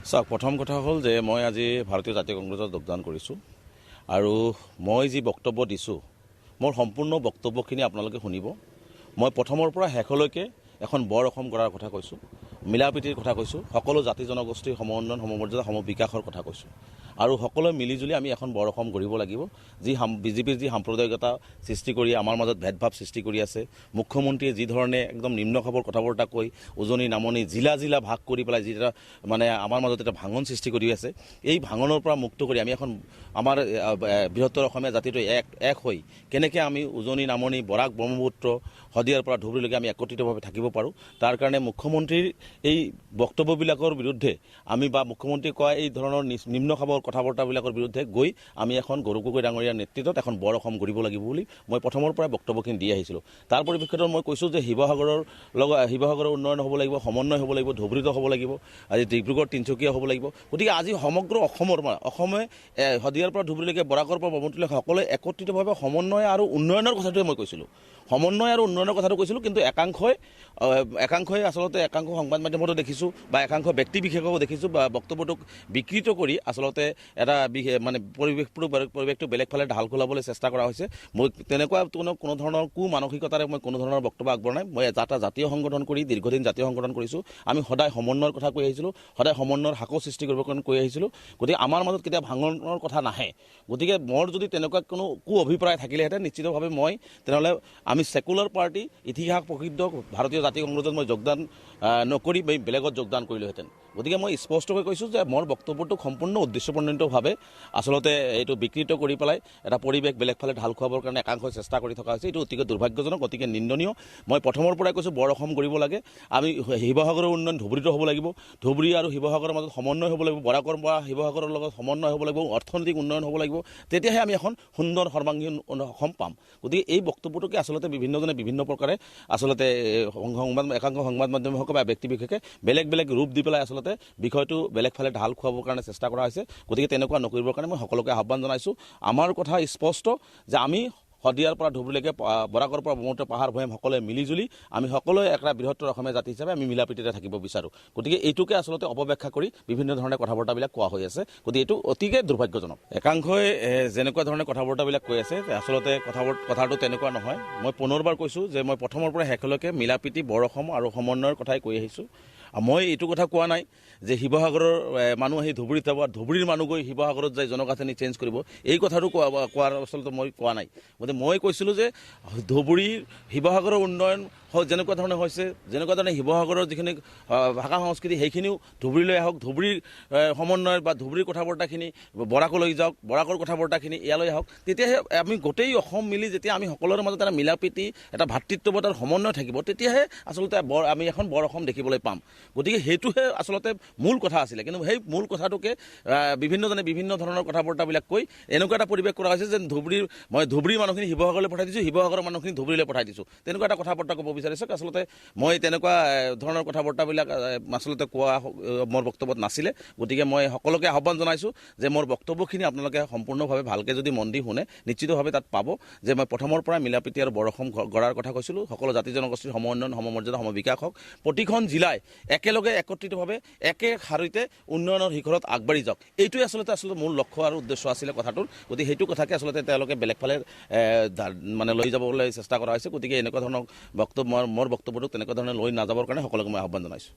চাওক, প্ৰথম কথা হ'ল যে মই আজি ভাৰতীয় জাতীয় কংগ্ৰেছত যোগদান কৰিছোঁ আৰু মই যি বক্তব্য দিছোঁ মোৰ সম্পূৰ্ণ বক্তব্যখিনি আপোনালোকে শুনিব। মই প্ৰথমৰ পৰা শেষলৈকে এখন বৰ অসম গঢ়াৰ কথা কৈছোঁ, মিলাপ্ৰীতিৰ কথা কৈছোঁ, সকলো জাতি জনগোষ্ঠীৰ সমন্বয়ন সমমৰ্যাদা সমবিকাশৰ কথা কৈছোঁ আৰু সকলোৱে মিলিজুলি আমি এখন বৰ অসম গঢ়িব লাগিব। যি বিজেপিৰ যি সাম্প্ৰদায়িকতা সৃষ্টি কৰি আমাৰ মাজত ভেদভাৱ সৃষ্টি কৰি আছে, মুখ্যমন্ত্ৰীয়ে যি ধৰণে একদম নিম্ন খাবৰ কথা বতৰা কৈ উজনি নামনি জিলা জিলা ভাগ কৰি পেলাই যিটা মানে আমাৰ মাজত এটা ভাঙন সৃষ্টি কৰি আছে, এই ভাঙনৰ পৰা মুক্ত কৰি আমি এখন আমাৰ বৃহত্তৰ অসমীয়া জাতিটো এক হৈ কেনেকৈ আমি উজনি নামনি বৰাক ব্ৰহ্মপুত্ৰ শদিয়াৰ পৰা ধুবুৰীলৈকে আমি একত্ৰিতভাৱে থাকিব পাৰোঁ, তাৰ কাৰণে মুখ্যমন্ত্ৰীৰ এই বক্তব্যবিলাকৰ বিৰুদ্ধে আমি বা মুখ্যমন্ত্ৰীয়ে কোৱা এই ধৰণৰ নিম্ন খাবৰ কথা বতৰাবিলাকৰ বিৰুদ্ধে গৈ আমি এখন গৌৰৱ গগৈ ডাঙৰীয়াৰ নেতৃত্বত এখন বৰ অসম গঢ়িব লাগিব বুলি মই প্ৰথমৰ পৰাই বক্তব্যখিনি দি আহিছিলোঁ। তাৰ পৰিপ্ৰেক্ষিতত মই কৈছোঁ যে শিৱসাগৰৰ উন্নয়ন হ'ব লাগিব, সমন্বয় হ'ব লাগিব, ধুবুৰীতো হ'ব লাগিব, আজি ডিব্ৰুগড় তিনিচুকীয়া হ'ব লাগিব। গতিকে আজি সমগ্ৰ অসমে শদিয়াৰ পৰা ধুবুৰীলৈকে বৰাকৰ পৰা ব্ৰহ্মপুত্ৰলৈকে সকলোৱে একত্ৰিতভাৱে সমন্বয় আৰু উন্নয়নৰ কথাটোৱে মই কৈছিলোঁ, সমন্বয় আৰু উন্নয়নৰ কথাটো কৈছিলোঁ। কিন্তু একাংশই আচলতে একাংশ সংবাদ মাধ্যমতো দেখিছোঁ বা একাংশ ব্যক্তি বিশেষকো দেখিছোঁ বা বক্তব্যটোক বিকৃত কৰি আচলতে এটা মানে পৰিৱেশটো বেলেগ ফালে ঢাল খোলাবলৈ চেষ্টা কৰা হৈছে। মই তেনেকুৱা কোনো ধৰণৰ মানসিকতাৰে মই কোনো ধৰণৰ বক্তব্য আগবঢ়া নাই। মই এটা জাতীয় সংগঠন কৰি দীৰ্ঘদিন জাতীয় সংগঠন কৰিছোঁ। আমি সদায় সমন্বয়ৰ কথা কৈ আহিছিলোঁ, সদায় সমন্বয়ৰ হাকো সৃষ্টি কৰিবৰ কাৰণে কৈ আহিছিলোঁ। গতিকে আমাৰ মাজত কেতিয়া ভাঙনৰ কথা নাহে। গতিকে মোৰ যদি তেনেকুৱা কোনো অভিপ্ৰায় থাকিলেহেঁতেন নিশ্চিতভাৱে তেনেহ'লে আমি ছেকুলাৰ পাৰ্টি ইতিহাস প্ৰসিদ্ধ ভাৰতীয় জাতীয় কংগ্ৰেছত মই যোগদান নকৰি বেলেগত যোগদান কৰিলোহেঁতেন। গতিকে মই স্পষ্টকৈ কৈছোঁ যে মোৰ বক্তব্যটোক সম্পূৰ্ণ উদ্দেশ্যপ্ৰণোদিতভাৱে আচলতে এইটো বিকৃত কৰি পেলাই এটা পৰিৱেশ বেলেগ ফালে ঢাল খুৱাবৰ কাৰণে একাংশই চেষ্টা কৰি থকা হৈছে। এইটো অতিকে দুৰ্ভাগ্যজনক, অতিকে নিন্দনীয়। মই প্ৰথমৰ পৰাই কৈছোঁ বৰ অসম কৰিব লাগে। আমি শিৱসাগৰৰ উন্নয়ন ধুবুৰীতো হ'ব লাগিব, ধুবুৰী আৰু শিৱসাগৰৰ মাজত সমন্বয় হ'ব লাগিব, বৰাকৰ পৰা শিৱসাগৰৰ লগত সমন্বয় হ'ব লাগিব, অৰ্থনৈতিক উন্নয়ন হ'ব লাগিব। তেতিয়াহে আমি এখন সুন্দৰ সৰ্বাংগীন অসম পাম। গতিকে এই বক্তব্যটোকে আচলতে বিভিন্নজনে বিভিন্ন প্ৰকাৰে আচলতে একাংশ সংবাদ মাধ্যম হওক বা ব্যক্তি বিশেষে বেলেগ বেলেগ ৰূপ দি পেলাই আচলতে বিষয়টো বেলেগ ফালে ঢাল খুৱাবৰ কাৰণে চেষ্টা কৰা হৈছে। গতিকে তেনেকুৱা নকৰিবৰ কাৰণে মই সকলোকে আহ্বান জনাইছোঁ। আমাৰ কথা স্পষ্ট যে আমি শদিয়াৰ পৰা ধুবুৰীলৈকে বৰাকৰ পৰা ব্ৰহ্মপুত্ৰ পাহাৰ ভৈয়াম সকলোৱে মিলিজুলি আমি সকলোৱে এটা বৃহত্তৰ অসমীয়া জাতি হিচাপে আমি মিলাপ্ৰীতিৰে থাকিব বিচাৰোঁ। গতিকে এইটোকে আচলতে অপব্যাখ্যা কৰি বিভিন্ন ধৰণে কথা বতৰাবিলাক কোৱা হৈ আছে। গতিকে এইটো অতিকে দুৰ্ভাগ্যজনক। একাংশই যেনেকুৱা ধৰণে কথা বতৰাবিলাক কৈ আছে আচলতে কথাটো তেনেকুৱা নহয়। মই পুনৰবাৰ কৈছোঁ যে মই প্ৰথমৰ পৰা শেষলৈকে মিলাপ্ৰীতি বৰ অসম আৰু সমন্বয়ৰ কথাই কৈ আহিছোঁ। মই এইটো কথা কোৱা নাই যে শিৱসাগৰৰ মানুহ আহি ধুবুৰীত যাব, ধুবুৰীৰ মানুহ গৈ শিৱসাগৰত যাই জনগাঁথনি চেঞ্জ কৰিব, এই কথাটো কোৱাৰ আচলতে মই কোৱা নাই। গতিকে মই কৈছিলোঁ যে ধুবুৰীৰ শিৱসাগৰৰ উন্নয়ন যেনেকুৱা ধৰণে হৈছে, যেনেকুৱা ধৰণে শিৱসাগৰৰ যিখিনি ভাষা সংস্কৃতি সেইখিনিও ধুবুৰীলৈ আহক, ধুবুৰীৰ সমন্বয় বা ধুবুৰীৰ কথা বতৰাখিনি বৰাকলৈ যাওক, বৰাকৰ কথা বতৰাখিনি ইয়ালৈ আহক। তেতিয়াহে আমি গোটেই অসম মিলি যেতিয়া আমি সকলোৰে মাজত এটা মিলাপ্ৰীতি এটা ভাতৃত্ববোধৰ সমন্বয় থাকিব, তেতিয়াহে আচলতে আমি এখন বৰ অসম দেখিবলৈ পাম। গতিকে সেইটোহে আচলতে মূল কথা আছিলে। কিন্তু সেই মূল কথাটোকে বিভিন্নজনে বিভিন্ন ধৰণৰ কথা বতৰাবিলাক কৈ এনেকুৱা এটা পৰিৱেশ কৰা হৈছে যে মই ধুবুৰীৰ মানুহখিনি শিৱসাগৰলৈ পঠাই দিছোঁ, শিৱসাগৰৰ মানুহখিনি ধুবুৰীলৈ পঠাই দিছোঁ, তেনেকুৱা এটা কথা বতৰা ক'ব বিচাৰিছোঁ। আচলতে মই তেনেকুৱা ধৰণৰ কথা বতৰাবিলাক আচলতে কোৱা মোৰ বক্তব্যত নাছিলে। গতিকে মই সকলোকে আহ্বান জনাইছোঁ যে মোৰ বক্তব্যখিনি আপোনালোকে সম্পূৰ্ণভাৱে ভালকৈ যদি মন দি শুনে নিশ্চিতভাৱে তাত পাব যে মই প্ৰথমৰ পৰা মিলাপ্ৰীতি আৰু বৰ অসম গঢ়াৰ কথা কৈছিলোঁ। সকলো জাতি জনগোষ্ঠীৰ সমন্বয়ন সমমৰ্যাদা সমবিকাশ হওক, প্ৰতিখন জিলাই একেলগে একত্ৰিতভাৱে একে শাৰীতে উন্নয়নৰ শিখৰত আগবাঢ়ি যাওক, এইটোৱে আচলতে মূল লক্ষ্য আৰু উদ্দেশ্য আছিলে কথাটোৰ। গতিকে সেইটো কথাকে আচলতে তেওঁলোকে বেলেগ ফালে মানে লৈ যাবলৈ চেষ্টা কৰা হৈছে। গতিকে এনেকুৱা ধৰণৰ মোৰ বক্তব্যটোক তেনেকুৱা ধৰণে লৈ নাযাবৰ কাৰণে সকলোকে মই আহ্বান জনাইছোঁ।